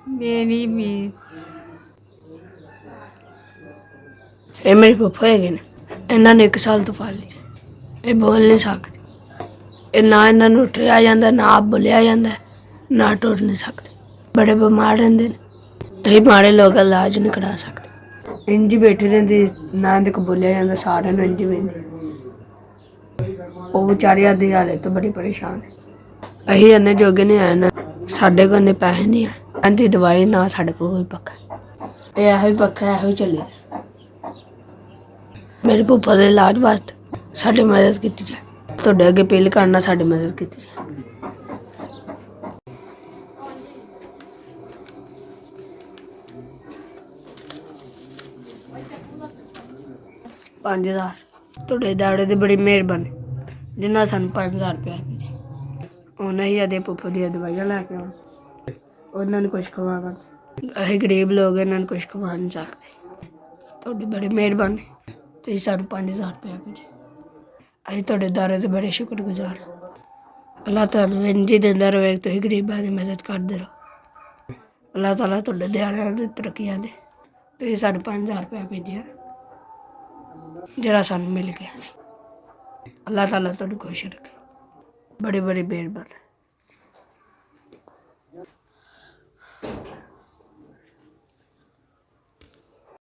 ਮੇਰੀ ਵੀ ਇਹ ਮੇਰੇ ਫੁੱਫੜ ਹੈਗੇ ਨੇ। ਇਹਨਾਂ ਨੇ 1 ਸਾਲ ਤੋਂ ਫੜ ਲਈ। ਇਹ ਬੋਲ ਨਹੀਂ ਸਕਦੇ। ਇਹ ਨਾ ਇਹਨਾਂ ਨੂੰ ਉੱਠਿਆ ਜਾਂਦਾ, ਨਾ ਆਪ ਬੋਲਿਆ ਜਾਂਦਾ, ਨਾ ਟੁਰ ਨਹੀਂ ਸਕਦੇ। ਬੜੇ ਬਿਮਾਰ ਰਹਿੰਦੇ ਨੇ। ਇਹ ਮਾੜੇ ਲੋਕ ਇਲਾਜ ਨਹੀਂ ਕਰਾ ਸਕਦੇ। ਇੰਝ ਹੀ ਬੈਠੇ ਰਹਿੰਦੇ, ਨਾ ਇਹਦੇ ਕੋਲ ਬੋਲਿਆ ਜਾਂਦਾ, ਸਾਰਿਆਂ ਨੂੰ ਇੰਝ ਪੈਂਦੀ। ਉਹ ਵਿਚਾਰਿਆਂ ਦੀ ਹਾਲਤ ਤੋਂ ਬੜੀ ਪਰੇਸ਼ਾਨ ਹੈ। ਅਸੀਂ ਇੰਨੇ ਜੋਗੇ ਨਹੀਂ ਆਏ ਨਾ, ਸਾਡੇ ਕੋਲ ਇੰਨੇ ਪੈਸੇ ਨਹੀਂ ਆ। ਇਹਦੀ ਦਵਾਈ ਨਾ ਸਾਡੇ ਕੋਲ ਕੋਈ ਪੱਖਾ। ਇਹ ਇਹੋ ਹੀ ਪੱਖਾ ਇਹੋ ਹੀ ਚੱਲੇ। ਮੇਰੇ ਭੁੱਪਾ ਦੇ ਇਲਾਜ ਵਾਸਤੇ ਸਾਡੀ ਮਦਦ ਕੀਤੀ ਜਾਏ। ਤੁਹਾਡੇ ਅੱਗੇ ਅਪੀਲ ਕਰਨਾ, ਸਾਡੀ ਮਦਦ ਕੀਤੀ ਜਾਏ। 5000 ਤੁਹਾਡੇ ਦਾੜੇ ਦੀ ਬੜੀ ਮਿਹਰਬਾਨੀ ਜਿੰਨਾ ਸਾਨੂੰ 5000 ਰੁਪਇਆ ਮਿਲਿਆ। ਉਹਨਾਂ ਹੀ ਇਹਦੇ ਭੁੱਪਾ ਦੀਆਂ ਦਵਾਈਆਂ ਲੈ ਕੇ ਆਉਣ, ਉਹਨਾਂ ਨੂੰ ਕੁਛ ਖਵਾਵਾਂ। ਅਸੀਂ ਗਰੀਬ ਲੋਕ ਇਹਨਾਂ ਨੂੰ ਕੁਛ ਖਵਾ ਨਹੀਂ ਸਕਦੇ। ਤੁਹਾਡੀ ਬੜੀ ਮਿਹਰਬਾਨੀ, ਤੁਸੀਂ ਸਾਨੂੰ 5000 ਰੁਪਇਆ ਭੇਜੇ। ਅਸੀਂ ਤੁਹਾਡੇ ਦਾਰੇ ਦੇ ਬੜੇ ਸ਼ੁਕਰਗੁਜ਼ਾਰ। ਅੱਲਾਹ ਤੁਹਾਨੂੰ ਇੰਝ ਹੀ ਦਿੰਦਾ ਰਹੇ, ਤੁਸੀਂ ਗਰੀਬਾਂ ਦੀ ਮਦਦ ਕਰਦੇ ਰਹੋ। ਅੱਲਾਹ ਤਾਲਾ ਤੁਹਾਡੇ ਦਿਹਾੜਿਆਂ ਦੀ ਤਰੱਕੀਆਂ ਦੇ। ਤੁਸੀਂ ਸਾਨੂੰ 5000 ਰੁਪਇਆ ਭੇਜਿਆ ਜਿਹੜਾ ਸਾਨੂੰ ਮਿਲ ਗਿਆ। ਅੱਲਾਹ ਤਾਲਾ ਤੁਹਾਨੂੰ ਖੁਸ਼ ਰੱਖੇ। ਬੜੀ ਬੜੀ ਮਿਹਰਬਾਨੀ।